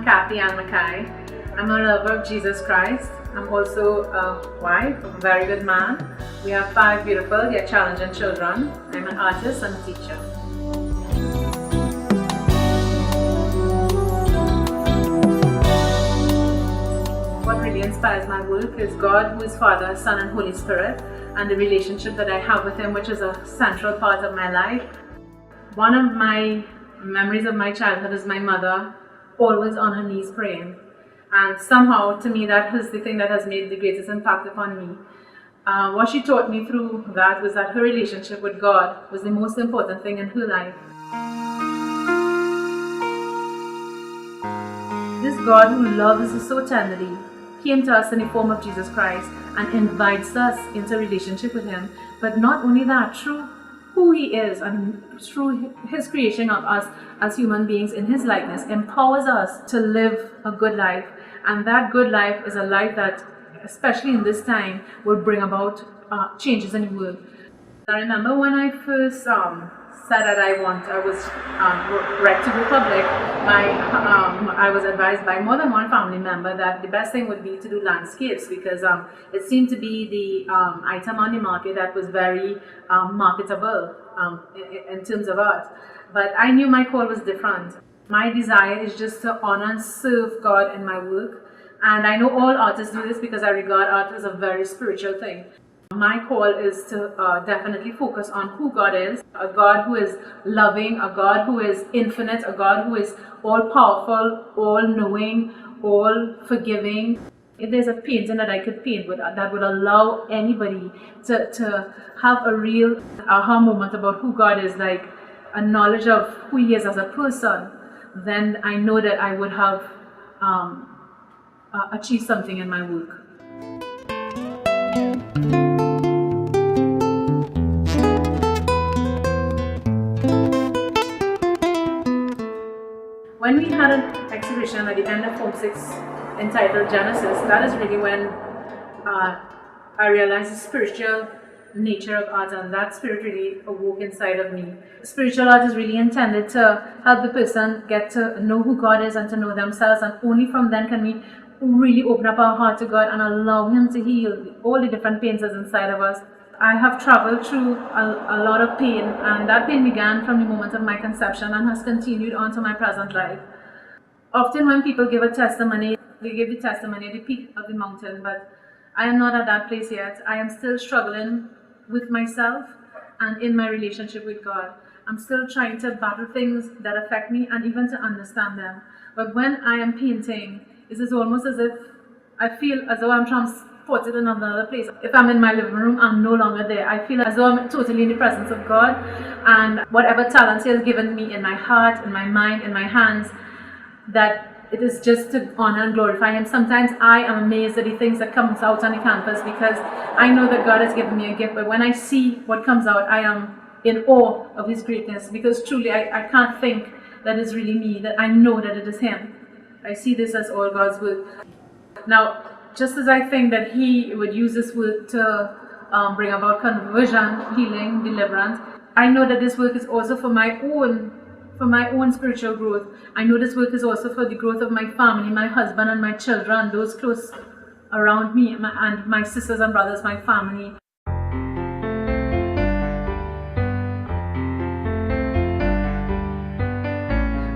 Kathy Ann Mackay. I'm a lover of Jesus Christ. I'm also a wife of a very good man. We have 5 beautiful yet challenging children. I'm an artist and a teacher. What really inspires my work is God, who is Father, Son, and Holy Spirit, and the relationship that I have with Him, which is a central part of my life. One of my memories of my childhood is my mother always on her knees praying. And somehow, to me, that is the thing that has made the greatest impact upon me. What she taught me through that was that her relationship with God was the most important thing in her life. This God who loves us so tenderly came to us in the form of Jesus Christ and invites us into a relationship with Him. But not only that, through who He is and through His creation of us as human beings in His likeness, empowers us to live a good life. And that good life is a life that, especially in this time, will bring about changes in the world. I remember when I first said that I was ready to go public, I was advised by more than one family member that the best thing would be to do landscapes, because it seemed to be the item on the market that was very marketable in terms of art. But I knew my call was different. My desire is just to honor and serve God in my work. And I know all artists do this because I regard art as a very spiritual thing. My call is to definitely focus on who God is, a God who is loving, a God who is infinite, a God who is all-powerful, all-knowing, all-forgiving. If there's a painting that I could paint that would allow anybody to have a real aha moment about who God is, like a knowledge of who He is as a person, then I know that I would have achieved something in my work. When we had an exhibition at the end of Form 6 entitled Genesis, that is really when I realized the spiritual nature of art, and that spirit really awoke inside of me. Spiritual art is really intended to help the person get to know who God is and to know themselves, and only from then can we really open up our heart to God and allow Him to heal all the different pains that's inside of us. I have traveled through a lot of pain, and that pain began from the moment of my conception and has continued on to my present life. Often when people give a testimony, they give the testimony at the peak of the mountain, but I am not at that place yet. I am still struggling with myself and in my relationship with God. I'm still trying to battle things that affect me and even to understand them. But when I am painting, it is almost as if I feel as though I'm transported in another place. If I'm in my living room, I'm no longer there. I feel as though I'm totally in the presence of God, and whatever talents He has given me in my heart, in my mind, in my hands, that it is just to honor and glorify Him. Sometimes I am amazed at the things that comes out on the canvas because I know that God has given me a gift, but when I see what comes out, I am in awe of His greatness, because truly I can't think that it's really me, that I know that it is Him. I see this as all God's work. Now, just as I think that He would use this work to bring about conversion, healing, deliverance, I know that this work is also for my own spiritual growth. I know this work is also for the growth of my family, my husband and my children, those close around me, and my sisters and brothers, my family.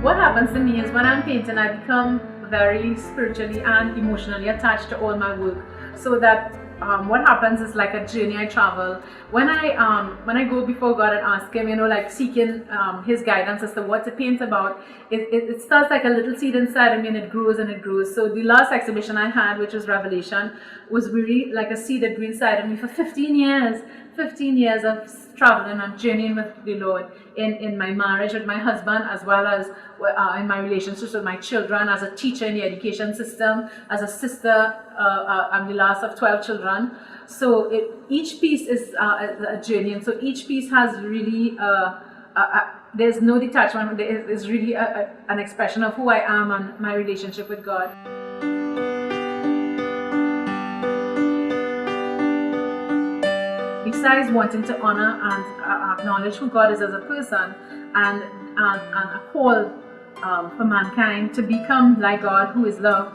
What happens to me is when I'm painting, I become very spiritually and emotionally attached to all my work, so that what happens is like a journey I travel. When I go before God and ask Him, like seeking His guidance as to what to paint about, it starts like a little seed inside of me, and it grows and it grows. So the last exhibition I had, which was Revelation, was really like a seed that grew inside of me for 15 years. 15 years of traveling and journeying with the Lord in my marriage with my husband, as well as in my relationships with my children, as a teacher in the education system, as a sister. I'm the last of 12 children. So each piece is a journey, and so each piece has really there's no detachment. There is really an expression of who I am and my relationship with God. Besides wanting to honor and acknowledge who God is as a person, and a call for mankind to become like God, who is love.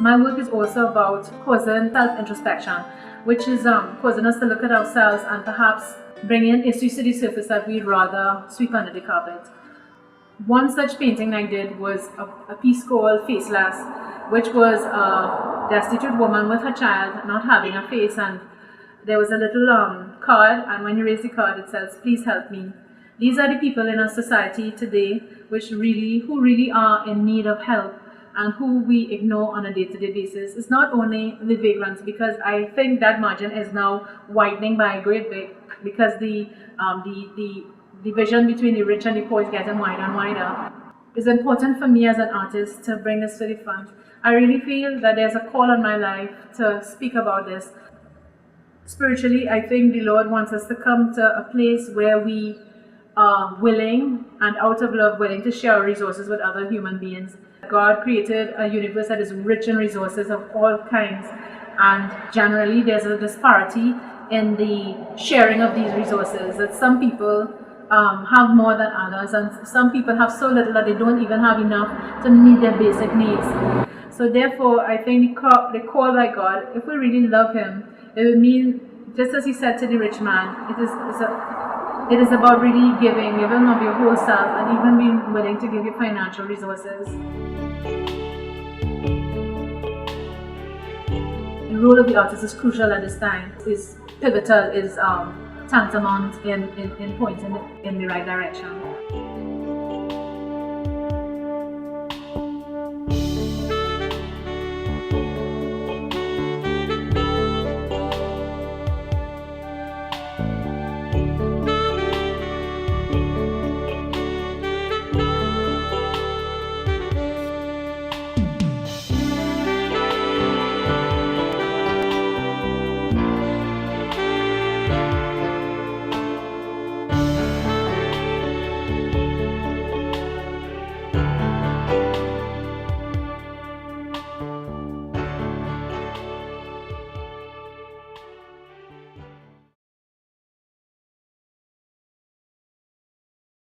My work is also about causing self-introspection, which is causing us to look at ourselves and perhaps bringing issues to the surface that we'd rather sweep under the carpet. One such painting I did was a piece called Faceless, which was a destitute woman with her child not having a face, and there was a little card, and when you raise the card it says, "Please help me." These are the people in our society today who really are in need of help and who we ignore on a day-to-day basis. It's not only the vagrants, because I think that margin is now widening by a great bit, because the division between the rich and the poor is getting wider and wider. It's important for me as an artist to bring this to the front. I really feel that there's a call on my life to speak about this. Spiritually, I think the Lord wants us to come to a place where we are willing and out of love willing to share our resources with other human beings. God created a universe that is rich in resources of all kinds, and generally there's a disparity in the sharing of these resources, that some people have more than others, and some people have so little that they don't even have enough to meet their basic needs. So therefore, I think the call by God, if we really love Him, it would mean, just as He said to the rich man, it is about really giving of your whole self, and even being willing to give your financial resources. The role of the artist is crucial at this time, is pivotal, is tantamount in pointing in the right direction.